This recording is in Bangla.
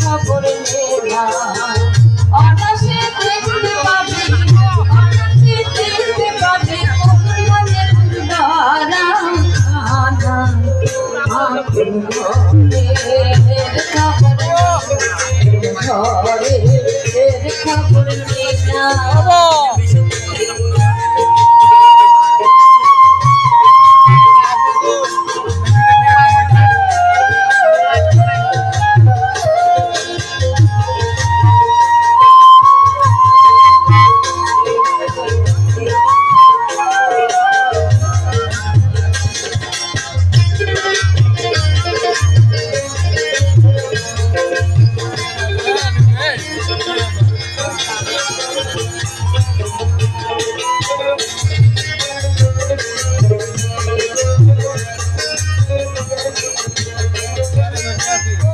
খবর নেলা অনাসে দেখতে পাবি অনাসে দেখতে পাবি মনে দুলারা আনা